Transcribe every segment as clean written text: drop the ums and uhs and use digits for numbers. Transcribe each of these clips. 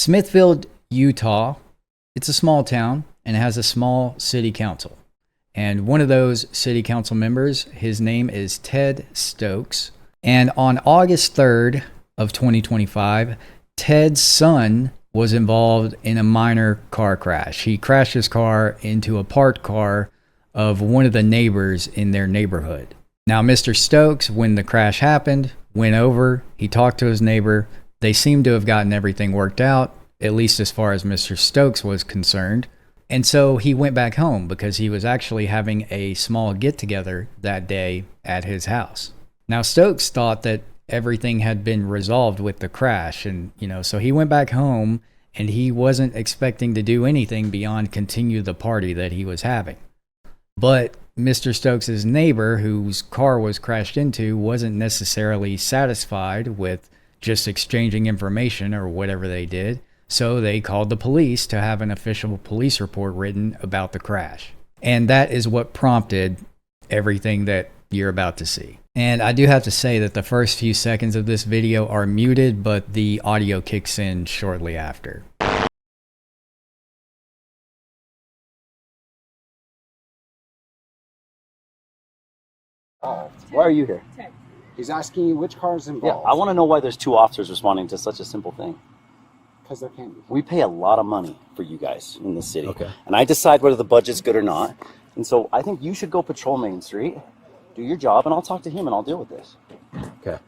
Smithfield, Utah, it's a small town and it has a small city council. And one of those city council members, his name is Ted Stokes. And on August 3rd of 2025, Ted's son was involved in a minor car crash. He crashed his car into a parked car of one of the neighbors in their neighborhood. Now, Mr. Stokes, when the crash happened, went over, he talked to his neighbor. They seemed to have gotten everything worked out, at least as far as Mr. Stokes was concerned. And so he went back home because he was actually having a small get-together that day at his house. Now, Stokes thought that everything had been resolved with the crash. And, so he went back home and he wasn't expecting to do anything beyond continue the party that he was having. But Mr. Stokes' neighbor, whose car was crashed into, wasn't necessarily satisfied with just exchanging information or whatever they did. So they called the police to have an official police report written about the crash. And that is what prompted everything that you're about to see. And I do have to say that the first few seconds of this video are muted, but the audio kicks in shortly after. Why are you here? He's asking you which car is Yeah, involved. I want to know why there's 2 officers responding to such a simple thing. Because there can be. We pay a lot of money for you guys in this city. Okay. And I decide whether the budget's good or not. And so I think you should go patrol Main Street, do your job, and I'll talk to him and I'll deal with this. Okay.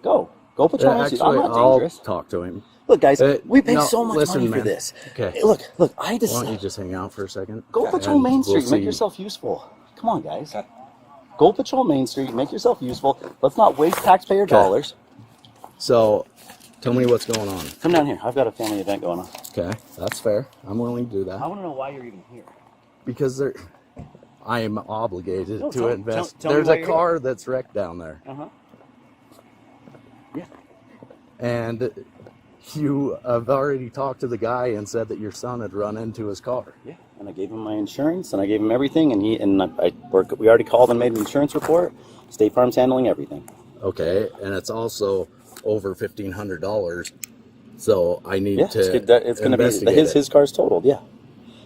Go patrol Main Street. I'm not dangerous. I'll talk to him. Look, guys, we pay no, so much listen, money for man. this. Okay. Hey, look, I Why decide. don't you just hang out for a second? Go patrol and Main Street. we'll Make see. yourself useful. Come on, guys. Go patrol Main Street. Make yourself useful. Let's not waste taxpayer dollars. So, tell me what's going on. Come down here. I've got a family event going on. Okay, that's fair. I'm willing to do that. I want to know why you're even here. Because I am obligated No, to tell- invest. tell me There's why a you're car that's wrecked down there. Uh-huh. Yeah. And you have already talked to the guy and said that your son had run into his car. Yeah, and I gave him my insurance, and I gave him everything, and we already called and made an insurance report. State Farm's handling everything. Okay, and it's also over $1,500. So I need Yeah, to it's going to be investigate his car's totaled. Yeah.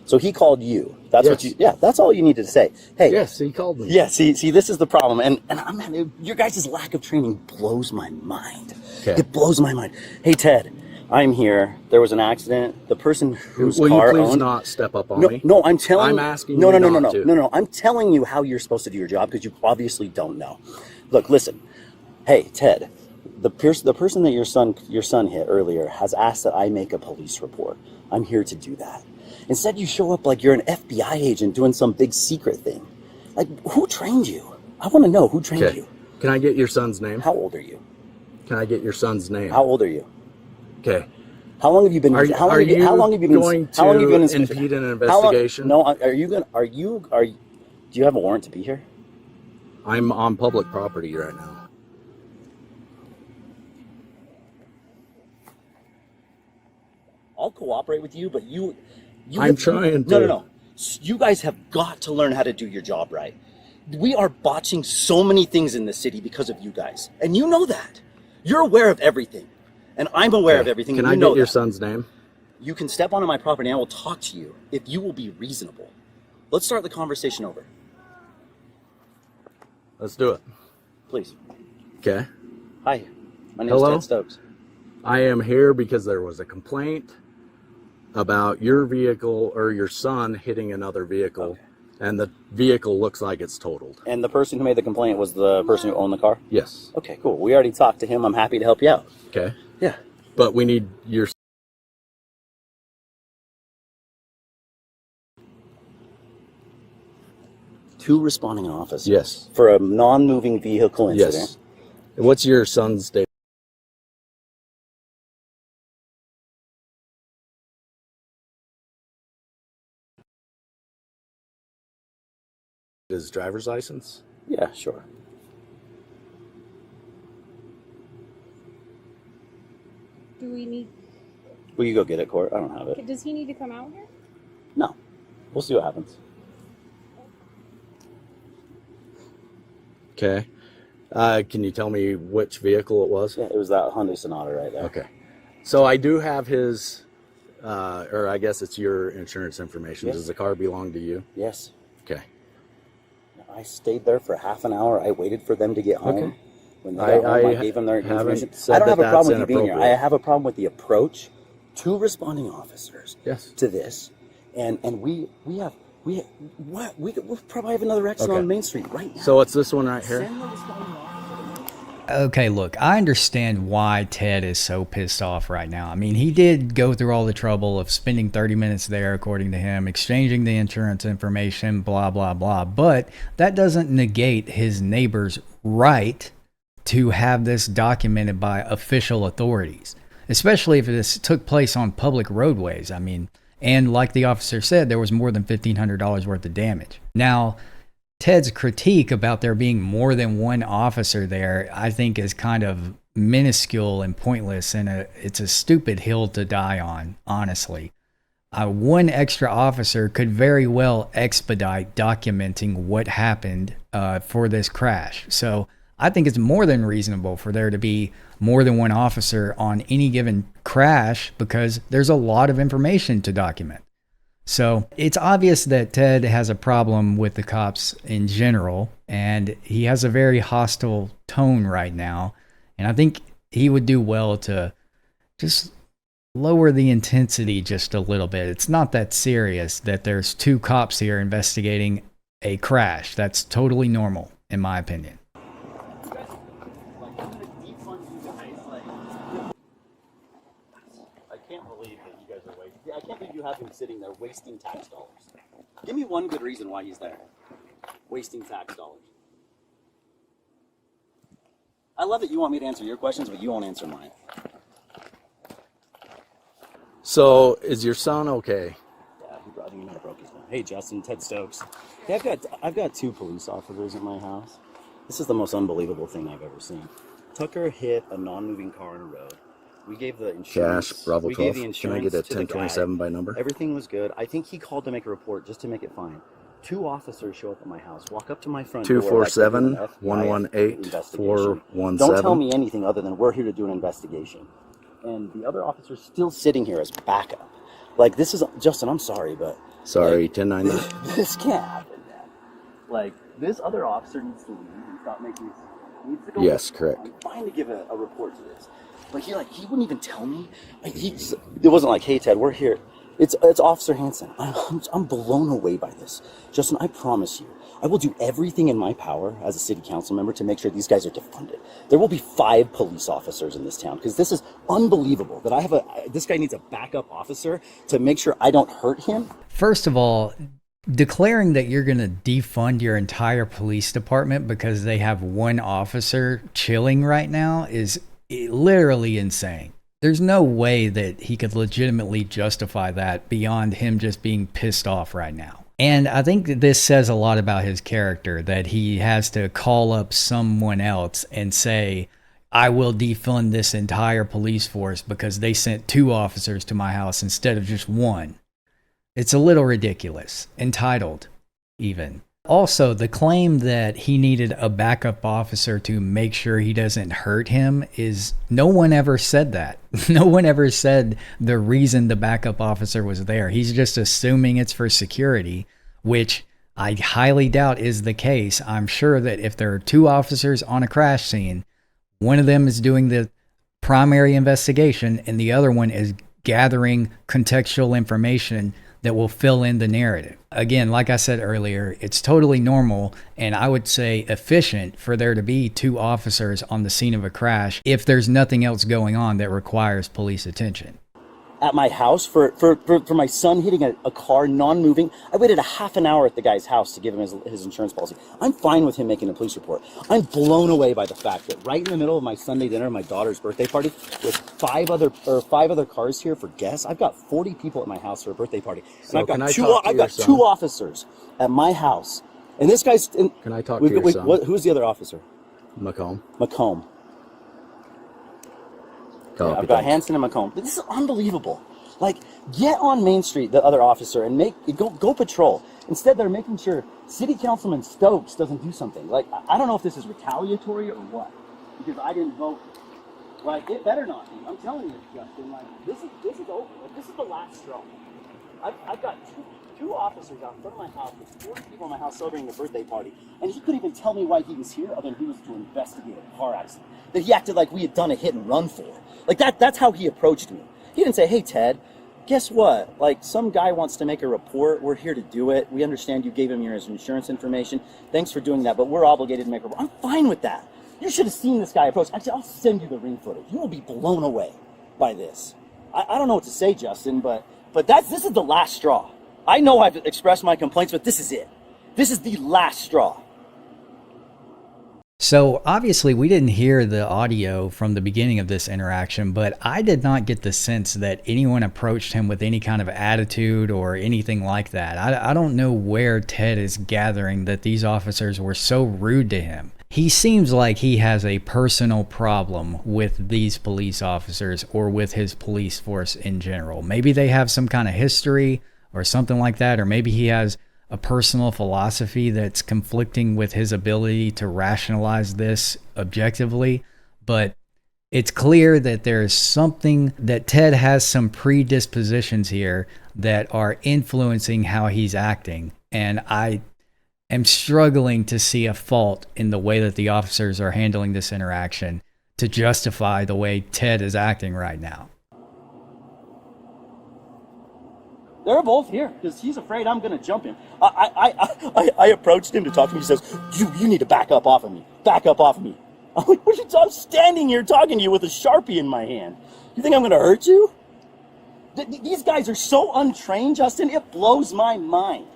So he called you. That's what Yes. you. Yeah, that's all you needed to say. Hey. Yes, he called me. Yeah. See, this is the problem, and your guys' lack of training blows my mind. Okay. It blows my mind. Hey, Ted, I'm here. There was an accident. The person whose Will car you please owned. not step up on No, me? no, I'm telling. I'm asking no, you no, no, not no, to. no, no. I'm telling you how you're supposed to do your job because you obviously don't know. Look, listen. Hey, Ted, the person that your son hit earlier has asked that I make a police report. I'm here to do that. Instead, you show up like you're an FBI agent doing some big secret thing. Like, who trained you? I want to know who trained Okay. you. Can I get your son's name? How old are you? Can I get your son's name? How old are you? Okay. How long have you been? Are how long you have you been? going How long have you been to impede an how long- investigation? No. Do you have a warrant to be here? I'm on public property right now. I'll cooperate with you, but you I'm trying to. No. You guys have got to learn how to do your job right. We are botching so many things in the city because of you guys, and you know that. You're aware of everything, and I'm aware of everything. Can and I you know get your that. son's name? You can step onto my property, and I will talk to you if you will be reasonable. Let's start the conversation over, Let's do it. please. Okay. Hi, my name's Hello? Ted Stokes. I am here because there was a complaint about your vehicle or your son hitting another vehicle, Okay. and the vehicle looks like it's totaled. And the person who made the complaint was the person who owned the car? Yes. Okay, cool. We already talked to him. I'm happy to help you out. Okay. Yeah. But we need your. Two responding officers. Yes. For a non-moving vehicle incident. Yes. What's your son's date? His driver's license? Yeah, sure. Do we need, Will you go get it, Court? I don't have it. does he need to come out here? No. We'll see what happens. Okay. Can you tell me which vehicle it was? Yeah, it was that Hyundai Sonata right there. Okay. So I do have his, or I guess it's your insurance information. Yes. Does the car belong to you? Yes. Okay. I stayed there for half an hour. I waited for them to get home. Okay. When they got home, I gave them their haven't information. said I don't have that a problem with that's you being here. I inappropriate. have a problem with the approach to responding officers Yes. to this. And we we'll probably have another accident Okay. on Main Street right now. So it's this one right here? Send the responding officer. Okay, look, I understand why Ted is so pissed off right now. I mean, he did go through all the trouble of spending 30 minutes there, according to him, exchanging the insurance information, blah, blah, blah. But that doesn't negate his neighbor's right to have this documented by official authorities, especially if this took place on public roadways. I mean, and like the officer said, there was more than $1,500 worth of damage. Now, Ted's critique about there being more than one officer there, I think, is kind of minuscule and pointless, and it's a stupid hill to die on, honestly. One extra officer could very well expedite documenting what happened for this crash. So I think it's more than reasonable for there to be more than one officer on any given crash because there's a lot of information to document. So it's obvious that Ted has a problem with the cops in general, and he has a very hostile tone right now. And I think he would do well to just lower the intensity just a little bit. It's not that serious that there's two cops here investigating a crash. That's totally normal, in my opinion. I can't believe you have him sitting there wasting tax dollars. Give me one good reason why he's there. Wasting tax dollars. I love that you want me to answer your questions, but you won't answer mine. So is your son okay? Yeah, I think he might have broke his phone. Hey, Justin, Ted Stokes. Hey, I've got two police officers at my house. This is the most unbelievable thing I've ever seen. Tucker hit a non-moving car on a road. We gave the insurance. Cash, Bravo we 12. gave the Can I insurance get a to the 1027 guy. by number? Everything was good. I think he called to make a report just to make it fine. Two officers show up at my house, walk up to my front door. 247 like 118 417. Don't tell me anything other than we're here to do an investigation. And the other officer's still sitting here as backup. Like, this is, Justin, I'm sorry, but. Sorry, like, 1090. This can't happen, man. Like, this other officer needs to leave and stop making this. He needs to go. Yes, correct. I'm fine to give a report to this. But he wouldn't even tell me. It wasn't like, hey, Ted, we're here. It's Officer Hansen. I'm blown away by this. Justin, I promise you, I will do everything in my power as a city council member to make sure these guys are defunded. There will be 5 police officers in this town because this is unbelievable that this guy needs a backup officer to make sure I don't hurt him. First of all, declaring that you're going to defund your entire police department because they have one officer chilling right now is literally insane. There's no way that he could legitimately justify that beyond him just being pissed off right now. And I think that this says a lot about his character, that he has to call up someone else and say, I will defund this entire police force because they sent 2 officers to my house instead of just 1. It's a little ridiculous. Entitled, even. Also, the claim that he needed a backup officer to make sure he doesn't hurt him is, no one ever said that. No one ever said the reason the backup officer was there. He's just assuming it's for security, which I highly doubt is the case. I'm sure that if there are 2 officers on a crash scene, one of them is doing the primary investigation and the other one is gathering contextual information that will fill in the narrative. Again, like I said earlier, it's totally normal and I would say efficient for there to be 2 officers on the scene of a crash if there's nothing else going on that requires police attention. At my house for my son hitting a car non-moving. I waited a half an hour at the guy's house to give him his insurance policy. I'm fine with him making a police report. I'm blown away by the fact that right in the middle of my Sunday dinner, my daughter's birthday party, with 5 other cars here for guests. I've got 40 people at my house for a birthday party. And So I've got can I 2 officers at my house. And this guy's Can I talk to your son? Who's the other officer? Macomb. Macomb. Copy, I've got thanks. Hansen and Macomb. This is unbelievable. Like, get on Main Street, the other officer, and go patrol. Instead, they're making sure City Councilman Stokes doesn't do something. Like, I don't know if this is retaliatory or what, because I didn't vote Like, it better not be. I'm telling you, Justin, like, this is over. Like, this is the last straw. I've got two officers out in front of my house with 40 people in my house celebrating a birthday party, and he couldn't even tell me why he was here other than he was to investigate a car accident that he acted like we had done a hit and run for. Like, that's how he approached me. He didn't say, hey, Ted, guess what? Like, some guy wants to make a report. We're here to do it. We understand you gave him your insurance information. Thanks for doing that, but we're obligated to make a report. I'm fine with that. You should have seen this guy approach. Actually, I'll send you the ring footage. You will be blown away by this. I don't know what to say, Justin, but this is the last straw. I know I've expressed my complaints, but this is it. This is the last straw. So obviously we didn't hear the audio from the beginning of this interaction, but I did not get the sense that anyone approached him with any kind of attitude or anything like that. I don't know where Ted is gathering that these officers were so rude to him. He seems like he has a personal problem with these police officers or with his police force in general. Maybe they have some kind of history or something like that, or maybe he has a personal philosophy that's conflicting with his ability to rationalize this objectively. But it's clear that there is something, that Ted has some predispositions here that are influencing how he's acting. And I am struggling to see a fault in the way that the officers are handling this interaction to justify the way Ted is acting right now. They're both here because he's afraid I'm going to jump him. I approached him to talk to me. He says, you need to back up off of me. Back up off of me. I'm like, I'm standing here talking to you with a Sharpie in my hand. You think I'm going to hurt you? These guys are so untrained, Justin. It blows my mind.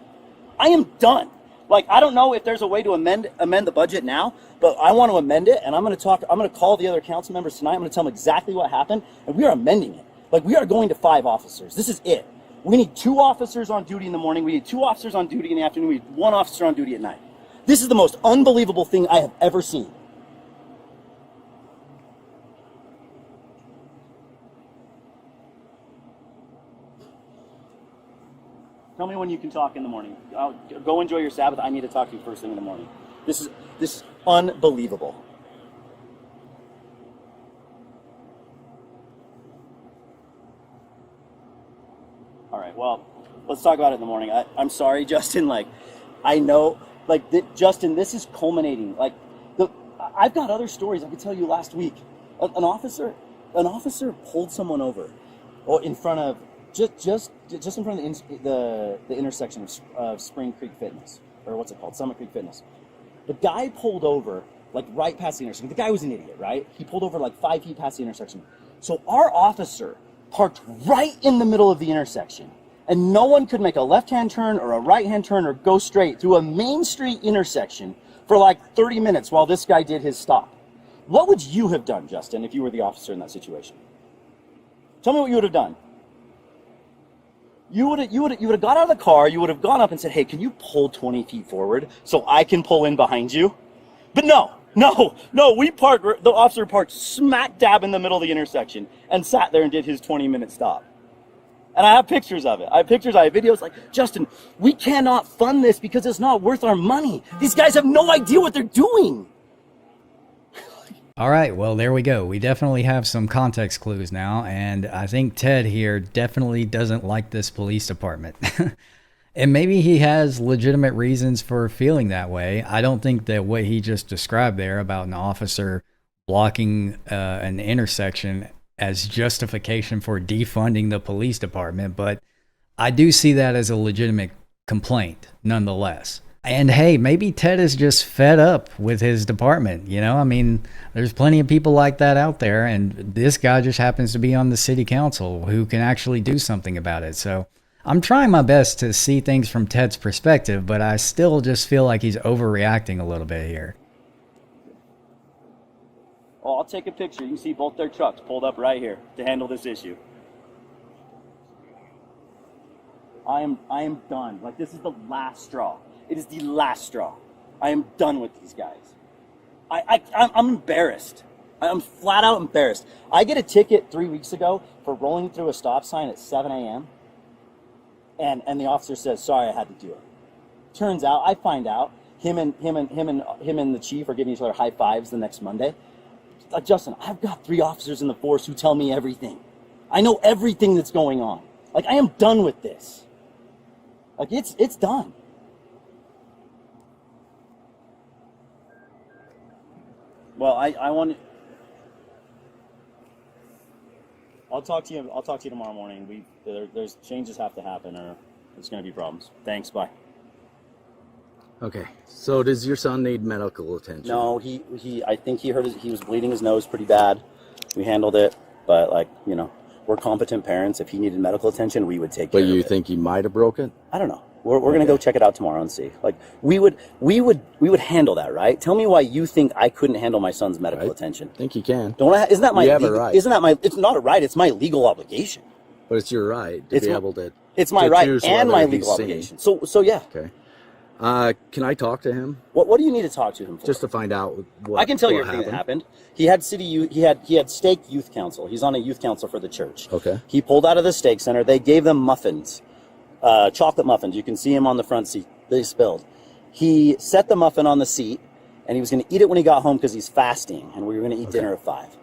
I am done. Like, I don't know if there's a way to amend the budget now, but I want to amend it, and I'm going to call the other council members tonight. I'm going to tell them exactly what happened, and we are amending it. Like, we are going to 5 officers. This is it. We need 2 officers on duty in the morning. We need 2 officers on duty in the afternoon. We need 1 officer on duty at night. This is the most unbelievable thing I have ever seen. Tell me when you can talk in the morning. Go enjoy your Sabbath. I need to talk to you first thing in the morning. This is unbelievable. All right, well, let's talk about it in the morning. I'm sorry, Justin. Like, I know, like, Justin, this is culminating. Like, I've got other stories I could tell you last week. An officer pulled someone over, in front of just in front of the intersection of Spring Creek Fitness, or what's it called, Summit Creek Fitness. The guy pulled over like right past the intersection. The guy was an idiot, right? He pulled over like 5 feet past the intersection. So our officer parked right in the middle of the intersection, and no one could make a left-hand turn or a right-hand turn or go straight through a main street intersection for like 30 minutes while this guy did his stop. What would you have done, Justin, if you were the officer in that situation? Tell me what you would have done. You would have got out of the car, you would have gone up and said, hey, can you pull 20 feet forward so I can pull in behind you? But no, the officer parked smack dab in the middle of the intersection and sat there and did his 20-minute stop. And I have pictures of it. I have videos. Like, Justin, we cannot fund this because it's not worth our money. These guys have no idea what they're doing. All right, well, there we go. We definitely have some context clues now, and I think Ted here definitely doesn't like this police department. And maybe he has legitimate reasons for feeling that way. I don't think that what he just described there about an officer blocking an intersection as justification for defunding the police department, but I do see that as a legitimate complaint nonetheless. And hey, maybe Ted is just fed up with his department. You know, I mean, there's plenty of people like that out there, and this guy just happens to be on the city council who can actually do something about it. So I'm trying my best to see things from Ted's perspective, but I still just feel like he's overreacting a little bit here. Oh, I'll take a picture. You can see both their trucks pulled up right here to handle this issue. I am done. Like, this is the last straw. It is the last straw. I am done with these guys. I'm embarrassed. I'm flat out embarrassed. I get a ticket 3 weeks ago for rolling through a stop sign at 7 a.m. And the officer says, sorry, I had to do it. Turns out, I find out, him and the chief are giving each other high fives the next Monday. Justin, I've got 3 officers in the force who tell me everything. I know everything that's going on. Like, I am done with this. Like, it's done. Well, I want. I'll talk to you. I'll talk to you tomorrow morning. There's changes have to happen, or there's going to be problems. Thanks. Bye. Okay. So does your son need medical attention? No, I think he was bleeding his nose pretty bad. We handled it, but like, you know, we're competent parents. If he needed medical attention, we would take care of it. But you think he might have broke it? I don't know. We're going to go check it out tomorrow and see. Like, we would handle that, right? Tell me why you think I couldn't handle my son's medical attention. I think you can. Don't I? Isn't that my? You have a right. Isn't that my? It's not a right. It's my legal obligation. But it's your right to be able to. It's my to right choose and whether my legal he's obligation. seen. So yeah. Okay. Can I talk to him? What do you need to talk to him for? Just to find out what I can tell you what everything that happened. He had he had stake youth council. He's on a youth council for the church. Okay. He pulled out of the stake center. They gave them muffins, chocolate muffins. You can see him on the front seat. They spilled. He set the muffin on the seat, and he was going to eat it when he got home because he's fasting, and we were going to eat dinner at 5.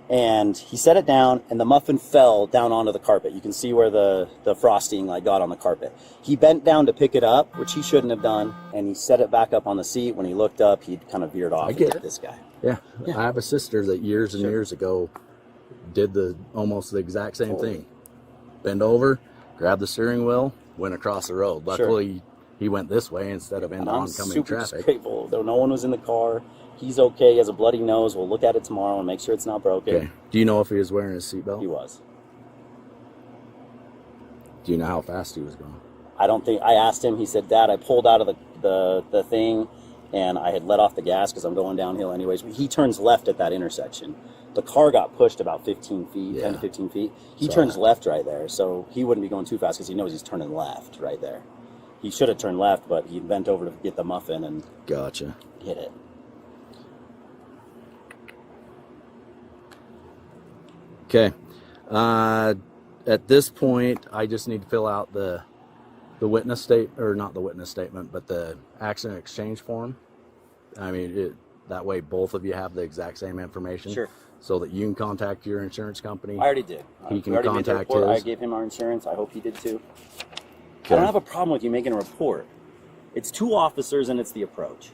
And he set it down, and the muffin fell down onto the carpet. You can see where the frosting like got on the carpet. He bent down to pick it up, which he shouldn't have done, and he set it back up on the seat. When he looked up, he'd kind of veered off. I get it. This guy. Yeah. I have a sister that years and years ago did almost the exact same thing. Bend over, grab the steering wheel, went across the road. Luckily, he went this way instead of into oncoming traffic. I'm super grateful. Though no one was in the car. He's okay. He has a bloody nose. We'll look at it tomorrow and make sure it's not broken. Okay. Do you know if he was wearing his seatbelt? He was. Do you know how fast he was going? I don't think. I asked him. He said, "Dad, I pulled out of the thing, and I had let off the gas because I'm going downhill anyways." He turns left at that intersection. The car got pushed about 15 feet, 10 to 15 feet. He turns left right there, so he wouldn't be going too fast because he knows he's turning left right there. He should have turned left, but he bent over to get the muffin and Gotcha. hit it. Okay. At this point, I just need to fill out the witness statement, or not the witness statement, but the accident exchange form. I mean, that way both of you have the exact same information. Sure. So that you can contact your insurance company. I already did. He can We already made the contact report. his. I gave him our insurance. I hope he did too. Okay. I don't have a problem with you making a report. It's 2 officers and it's the approach.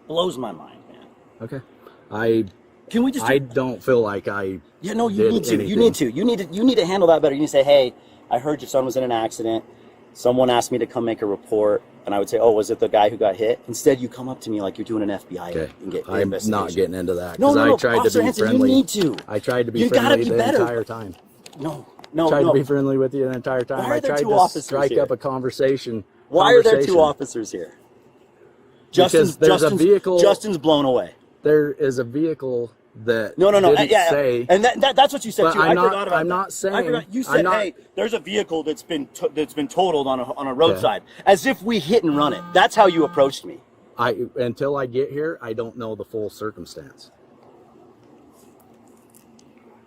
Blows my mind, man. Okay. Can we just? I don't feel like I. Yeah, no, you did need to. anything. You need to handle that better. You need to say, "Hey, I heard your son was in an accident. Someone asked me to come make a report," and I would say, "Oh, was it the guy who got hit?" Instead, you come up to me like you're doing an FBI Okay. and get I'm investigation. not getting into that No, because no, I tried Officer to be Hanson, friendly. you need to. I tried to be You gotta friendly be the better. entire time. No, Tried no. to be friendly with you the entire time. Why are I there tried 2 to officers strike here? up a conversation. Why are there 2 officers here? Because there's a vehicle. Justin's blown away. There is a vehicle that No. didn't Yeah, say. and that's what you said But too. I'm I not- forgot about I'm that. not saying- I forgot. You I'm said, not- "Hey, there's a vehicle that's been totaled on a roadside," as if we hit and run it. That's how you approached me. Until I get here, I don't know the full circumstance.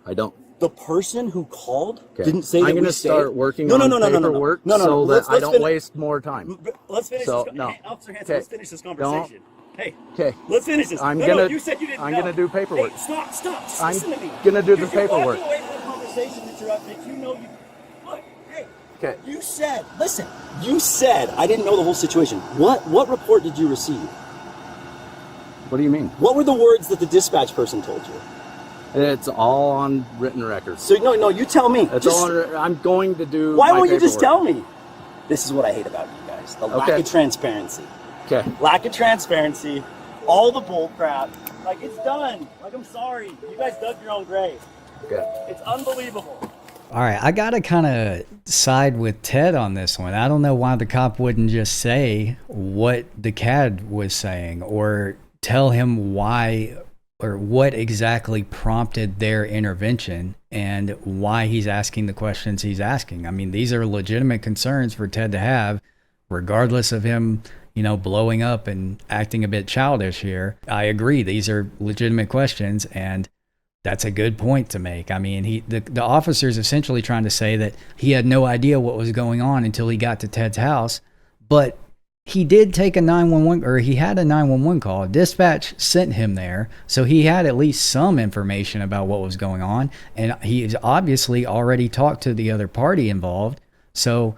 I don't. The person who called Okay. didn't say I'm that going we to start working No. on paperwork so that I don't finish. waste more time. Let's finish So, this. no. Hey, Officer Hanson, Okay. let's finish this conversation. Hey, Okay. let's finish this. I'm No, gonna- you said you didn't I'm know. gonna do paperwork. Hey, stop. Just I'm listen to me. gonna do the You're paperwork. walking away from the conversation that you're up. That you know you. Look, hey. Okay. You said. Listen. You said I didn't know the whole situation. What report did you receive? What do you mean? What were the words that the dispatch person told you? It's all on written records. So no. You tell me. It's all on, I'm going to do. Why my won't you just paperwork. tell me? This is what I hate about you guys. The lack Okay. of transparency. Okay. Lack of transparency, all the bull crap. Like, it's done. Like, I'm sorry. You guys dug your own grave. Okay. It's unbelievable. All right, I got to kind of side with Ted on this one. I don't know why the cop wouldn't just say what the CAD was saying or tell him why or what exactly prompted their intervention and why he's asking the questions he's asking. I mean, these are legitimate concerns for Ted to have, regardless of him, blowing up and acting a bit childish here. I agree. These are legitimate questions, and that's a good point to make. I mean, the officer's essentially trying to say that he had no idea what was going on until he got to Ted's house, but he did take a 911, or he had a 911 call. Dispatch sent him there, so he had at least some information about what was going on, and he's obviously already talked to the other party involved. So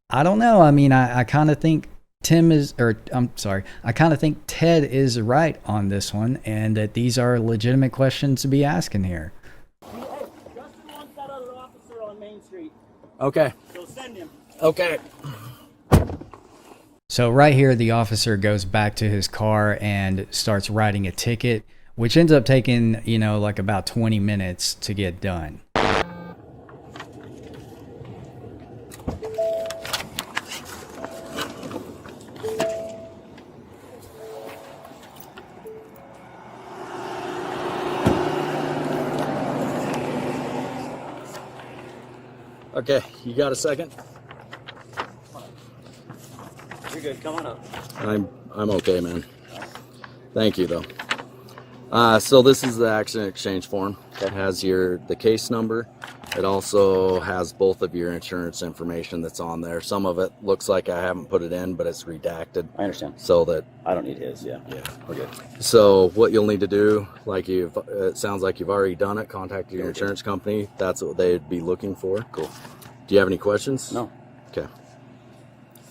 I don't know. I mean, I kind of think I kind of think Ted is right on this one, and that these are legitimate questions to be asking here. Hey, Justin wants that other officer on Main Street, Okay. so send him. Okay. So right here, the officer goes back to his car and starts writing a ticket, which ends up taking, like about 20 minutes to get done. Okay, you got a second? You're good. Come on up. I'm okay, man. Thank you, though. So this is the accident exchange form. It has the case number. It also has both of your insurance information that's on there. Some of it looks like I haven't put it in, but it's redacted. I understand. So that I don't need his. Yeah. We're good. So what you'll need to do, it sounds like you've already done it, contact your insurance company. That's what they'd be looking for. Cool. Do you have any questions? No. Okay.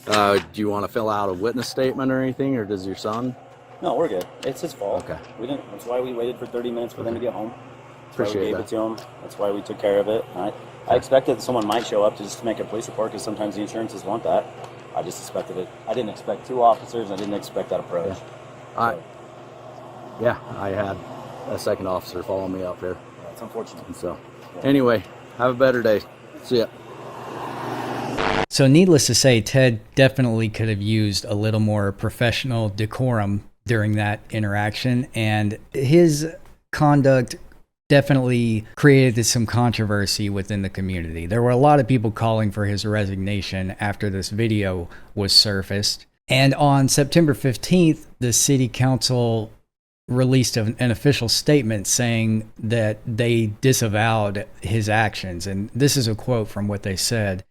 Do you want to fill out a witness statement or anything, or does your son? No, we're good. It's his fault. Okay. We didn't. That's why we waited for 30 minutes for them to get home. That's why Appreciate we gave that. it to him. That's why we took care of it. I expected that someone might show up just to make a police report, because sometimes the insurances want that. I just expected it. I didn't expect 2 officers. I didn't expect that approach. Yeah, I had a second officer follow me up here. That's unfortunate. And so, anyway, have a better day. See ya. So needless to say, Ted definitely could have used a little more professional decorum during that interaction, and his conduct definitely created some controversy within the community. There were a lot of people calling for his resignation after this video was surfaced. And on September 15th, the city council released an official statement saying that they disavowed his actions. And this is a quote from what they said.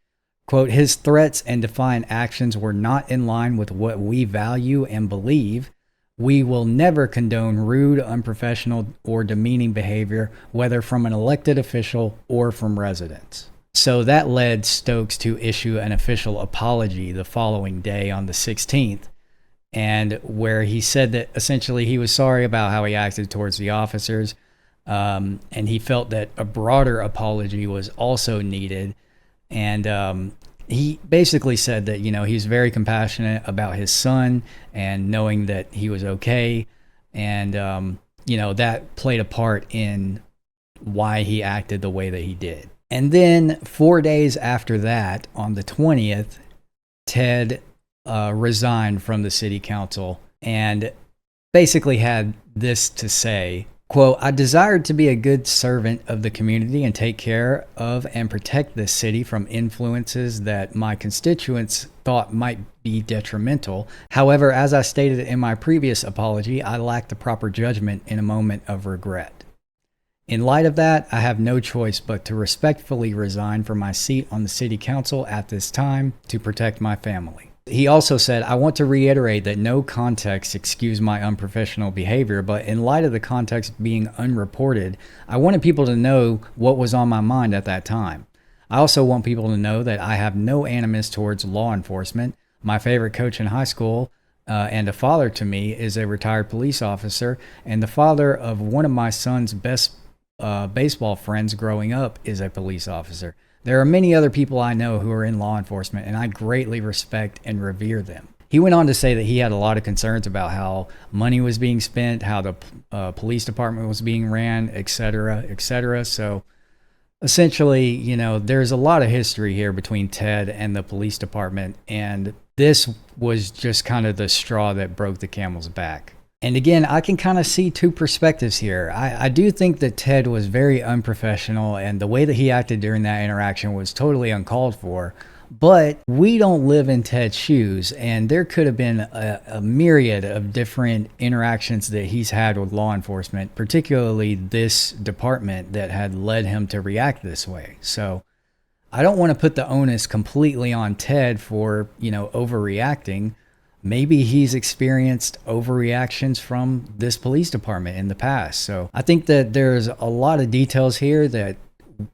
Quote, "His threats and defiant actions were not in line with what we value and believe. We will never condone rude, unprofessional, or demeaning behavior, whether from an elected official or from residents." So that led Stokes to issue an official apology the following day on the 16th, and where he said that essentially he was sorry about how he acted towards the officers, and he felt that a broader apology was also needed. And he basically said that, he's very compassionate about his son and knowing that he was okay. And, that played a part in why he acted the way that he did. And then 4 days after that, on the 20th, Ted resigned from the city council and basically had this to say. Quote, "I desired to be a good servant of the community and take care of and protect this city from influences that my constituents thought might be detrimental. However, as I stated in my previous apology, I lacked the proper judgment in a moment of regret. In light of that, I have no choice but to respectfully resign from my seat on the city council at this time to protect my family." He also said, "I want to reiterate that no context excused my unprofessional behavior, but in light of the context being unreported, I wanted people to know what was on my mind at that time. I also want people to know that I have no animus towards law enforcement. My favorite coach in high school and a father to me is a retired police officer, and the father of one of my son's best baseball friends growing up is a police officer. There are many other people I know who are in law enforcement, and I greatly respect and revere them." He went on to say that he had a lot of concerns about how money was being spent, how the police department was being ran, etc., etc. So essentially, there's a lot of history here between Ted and the police department, and this was just kind of the straw that broke the camel's back. And again, I can kind of see 2 perspectives here. I do think that Ted was very unprofessional, and the way that he acted during that interaction was totally uncalled for. But we don't live in Ted's shoes, and there could have been a myriad of different interactions that he's had with law enforcement, particularly this department, that had led him to react this way. So I don't want to put the onus completely on Ted for, overreacting. maybe he's experienced overreactions from this police department in the past. So I think that there's a lot of details here that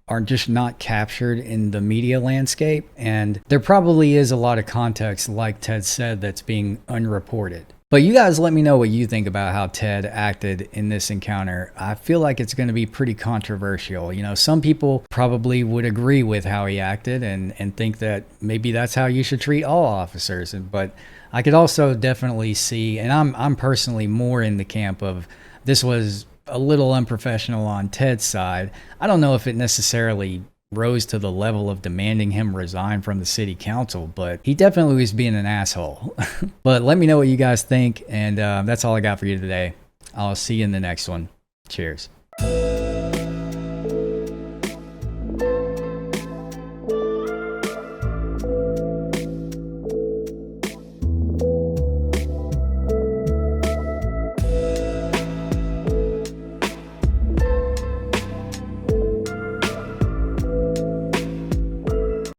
are just not captured in the media landscape. And there probably is a lot of context, like Ted said, that's being unreported. But you guys let me know what you think about how Ted acted in this encounter. I feel like it's going to be pretty controversial. You know, some people probably would agree with how he acted and think that maybe that's how you should treat all officers. But I could also definitely see, and I'm personally more in the camp of this was a little unprofessional on Ted's side. I don't know if it necessarily rose to the level of demanding him resign from the city council, but he definitely was being an asshole. But let me know what you guys think, and that's all I got for you today. I'll see you in the next one. Cheers.